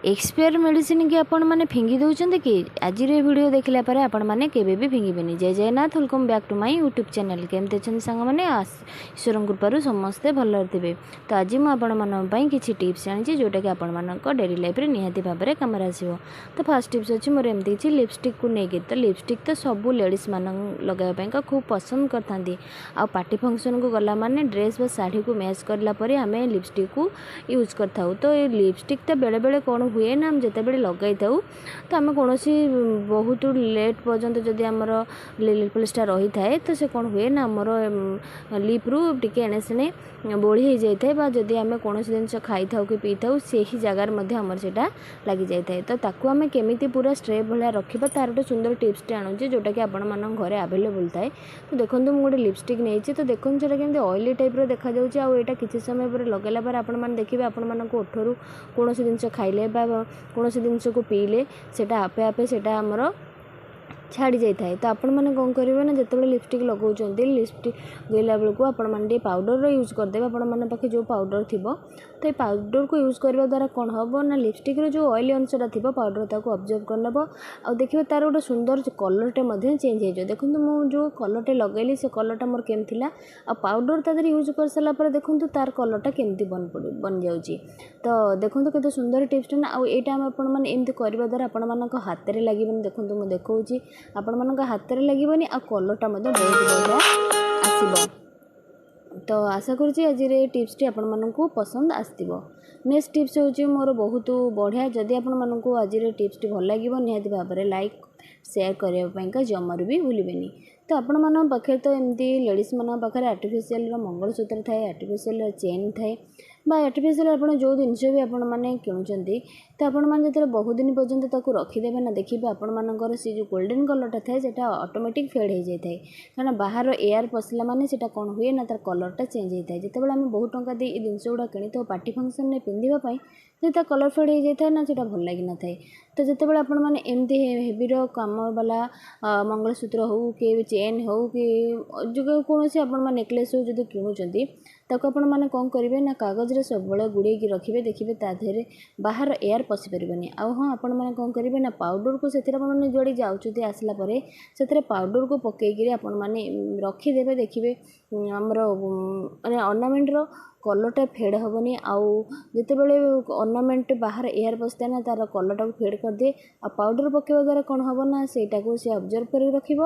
Expire medicine की आपण मैंने फिंगी दौरान कि आज वीडियो देखला पर आपण मैंने केबे भी फिंगे जय जयनाथ welcome back to my YouTube channel केमती अच्छे सांग मैंने ईश्वर कृपार समस्ते भल थे। तो आज मुझे किसी टिप्स जानी जोटा कि आपण मान डेली लाइफ रे निहाती भाव में कम आसो। तो फास्ट टिप्स अच्छी मोर एमती किसी लिपस्टिक को लेकिन तो लिपस्टिक तो सब लेडीज मान लगाई खूब पसंद करते आ पार्टी फंक्शन को गला माने ड्रेस बा साड़ी को मैच करापर आम लिपस्टिक को यूज कर। तो ये लिपस्टिक तो बेले बेले कौन हुए ना जिते बड़े लगे था तो आम कौन बहुत लेट पर्यंत जदि आमर लिपस्टिक रही थाए तो से कौन हुए ना आमर लिप्रु टी एणे सेणे बोली हो जाए बा जदि आम कौन जिन खाई था कि पी था से ही जगार आमर से लगी जाए। तो ताकू आम केमी पूरा स्ट्रे भाया रखा तार गोटे सुंदर टिप्सटे आणुचे जोटा कि आपण मान घरे आवेलेबल थाए। तो देखो मुझे गोटे लिपस्टिक नहीं तो देखो से केमती ऑयली टाइप देखा जाऊँगा किसी समय पर लगेला पर आपण मैंने देखिए आपण मानक ओठरू कौन जिन खाइले कौन जिनस को पीले से आपे आपे से आमर छाड़ी जाए। तो आपण मैंने कौन करेंगे ना जिते लिपस्टिक लगाऊँ लिपस्टिक गला बेलू आपण मैंने पाउडर यूज करदे आपण मैंने पाखे जो पाउडर थी तो ये पाउडर को यूज करने द्वारा कौन हम ना लिपस्टिक जो ऑयली अंशटा थी पाउडर ताको ऑब्जर्व करनब आ देखिए तार गोटे सुंदर कलरटे चेंज हो। देखो मुझे जो कलरटे लगेली से कलरटा मोर केम थिला आ पाउडर तादर यूज कर सारा पर देखो तार कलरटा केमती बन जाऊँगी। तो देखो केते सुंदर टिप्सटे ना आईटा आपण मैंने एमती करने द्वारा आपण मान हाथ में लगे। देखो मुझे देखा आपण मान हाथ में लगे आ कलरटा बहुत बढ़िया आसब। तो आशा करुँची आज टिप्सटी आपण मानू पसंद आसो। नेक्स्ट टिप्स हूँ मोर बहुत बढ़िया जदि आपण मानू आज टिप्सटी भल लगे निहाती भाव में लाइक शेयर करने जमार भी भूलें। तो आपण मान पाखे तो एमती लेडीज मान पाखे आर्टिफिशियल मंगलसूत्र थाए आर्टिफिशियल चेन थाए बा आर्टिफिशियल आप जो जिनस भी आपण मैंने किणुंट तो आपण मैंने जो बहुत दिन पर्यंत रखीदे ना देखिए आपण मानकर से जो गोल्डन कलरटा थाए से ऑटोमेटिक फेड हो जाए कारण बाहर एयर पशिला माने से कौन हुए ना तार कलरटा चेंज होता है। जिते आम बहुत टंका दे जिनस गुड़ा किनी तो पार्टी फंक्शन में पिंधापी जो कलर फेड हो जाए ना से भल लगी न थाए। तो जिते आपण मैंने एमती हेवीर कम वाला मंगलसूत्र हो कि चेन हो कि जो कौन से आप नेकलेस हो जो किणुंट ताको आपण मैंने कौन करेंगे ना कागज रे सब गुड़े रखिए देखिए तादेहरे बाहर एयर पशि पारे आ हाँ आपण मैंने कौन करेंगे ना पाउडर को से जोड़े जाऊँच आसला से पाउडर को पकईकि आपण मैंने रखीदे देखिए आमर माने अर्नामेंटर कलरटा फेड हेनी आउ जिते बड़े अर्नामेंट बाहर एयर पशिଥାଏ ना तार कलरटा को फेड कर दिए आ पाउडर पकेवा द्वारा कौन हम ना सेटा को सी ऑब्जर्व कर रखिब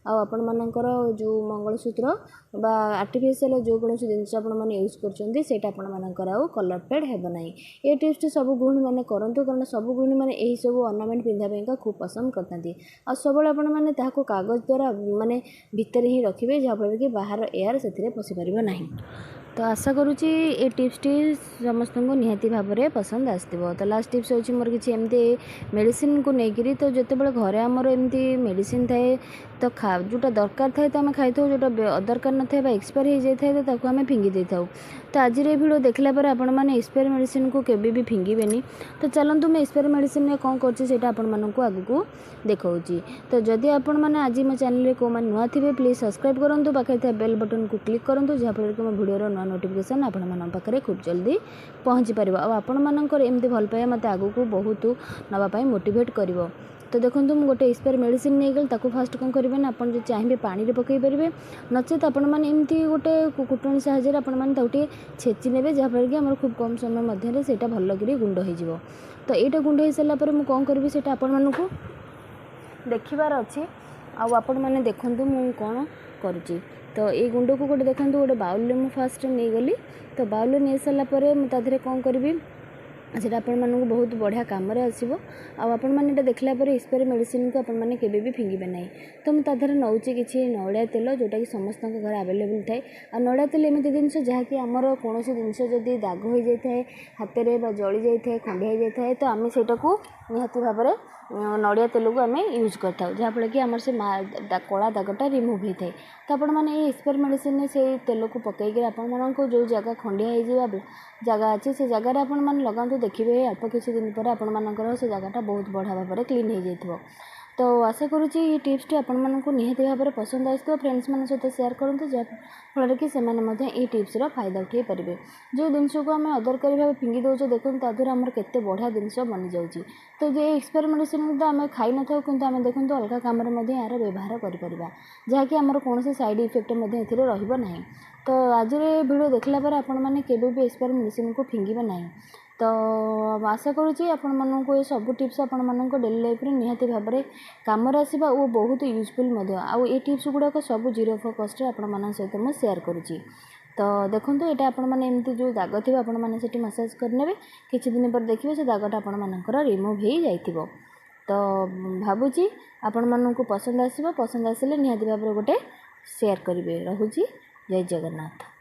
आपण मानकर जो मंगलसूत्र बा आर्टिफिशियल जो कौन जिनस आपने यूज कर कलर फेड हेब ना। ये टिप्स सब गृहिणी मैंने करूँ कारण सब गृहिणी मैंने यही सब अर्नामेंट पिंधापी खूब पसंद करते आ सब मैंने कागज द्वारा माने भितर ही रखिए जहाँफल कि बाहर एयर से पशि पार ना। तो आशा करुँची ये टिप्सटी समस्त को निहाती भाव में पसंद आसो। तो लास्ट टिप्स होची मोर किसी एमती मेडिसिन को लेकिन तो जिते घरे आमर एमती मेडिसिन थाए तो जोटा दरकार थाए तो आम खाई था जोटा अदरकार न था एक्सपायर हो जाए तो आम फिंगी दे था। तो आज ये वीडियो देखला पर आपण मैंने एक्सपायर मेडिसिन को केबे भी फिंगे तो चलतु मैं एक्सपायर मेडिसिन में कौन कर आगू देखा। तो जदि आपण मैंने आज मो चैनल को नुआ थे प्लीज सब्सक्राइब करूँ पाखे बेल बटन को क्लिक करूँ जहाँफल कि मो वीडियो नुआ नोटिफिकेशन आपण पाखे खूब जल्दी पहुँची पार आपण मानकर एमती भल पाए मत आगू को बहुत नापी मोटिवेट कर। तो देखो मुझे गोटे एक्सपायर मेडिसिन नहीं गल ताको फास्ट कौन करेंगे ना आप जो चाहिए पानी में पकई पारे नचेत आपण मैंने एमती गोटे कुटुणी साहाଯ୍य आपण मैंने छेची ने जहाँफल कि आम खूब कम समय मध्य से भल लगे गुंड हो। तो यहाँ गुंड हो सारापर मुझे कौन करी से आपण मानक देखार अच्छी आपण मैंने देखूँ मुझे कौन करुँची। तो ये गुंड को गोटे देखो गोटे बाउल में फास्ट नहीं गली तो बाउल नहीं सारापर मुझे कौन करी से आपको बहुत बढ़िया कम आसो आपण मैंने देखला एक्सपायर मेडिसिन को आपने केबे भी फिंगे ना। तो मुझे नौचे कि नड़िया तेल जोटा कि समस्त घर आवेलेबल थाए आ नड़िया तेल एमती जिनस जहाँकि आमर कौन जिनस जदि दाग हो जाए हाथ में जली जाए खंडिया हो जाए तो आम से निहाती भाव में नड़िया तेल को आम यूज करता जहाँफल कि आमर से कला दागटा रिमूव होता है। तो आपण मैंने एक्सपायर मेडिसिन से तेल को पकईकि आपण जो जगह खंडिया हो जगह अच्छी से जगह आप लगाते देखिए अल्प किसी दिन पर आपण से जगहटा बहुत बढ़िया भाव में क्लीन हो जाए। तो आशा करुँची ये टिप्सटी आपको निहाती भाव में पसंद आसो फ्रेंड्स मान सहित सेयार करूँ जहाँफल कि से टिप्सर फायदा उठे पारे जो जिनस को आम अदरकारी भाव फिंगी दौचे देखो ताद्वारा आमर केते बढ़िया जिनस बनी जाऊँगी तो ये एक्सपायर मेडिसिन तो आम खाई न था कि आम देखो अलग कम यार व्यवहार करें जहाँकि आमर कौन साइड इफेक्ट रही तो आज वीडियो देखला पर आपण मैंने केबे भी एक्सपायर मेडिसिन को फिंगे ना तो आशा करुँची आपण मानक ये सब टिप्स आपण मानक डेली लाइफ रे निहाती भाव में काम आसवा और बहुत यूजफुल आउ ये टिप्स गुड़ाक सब जीरो कस्ट आपण मान सहित मुझे सेयार करुँची तो देखो यहाँ आपण मैंने एमती जो दाग थी आपण मैंने से मसाज करने किसी दिन पर देखिए से दागटा आपण मानकर रिमूव हो जाइथिबो तो भावुची आपण मानक पसंद आसवा पसंद आसिले निहाती भाव में गोटे सेयार करेंगे। रहुची जय जगन्नाथ।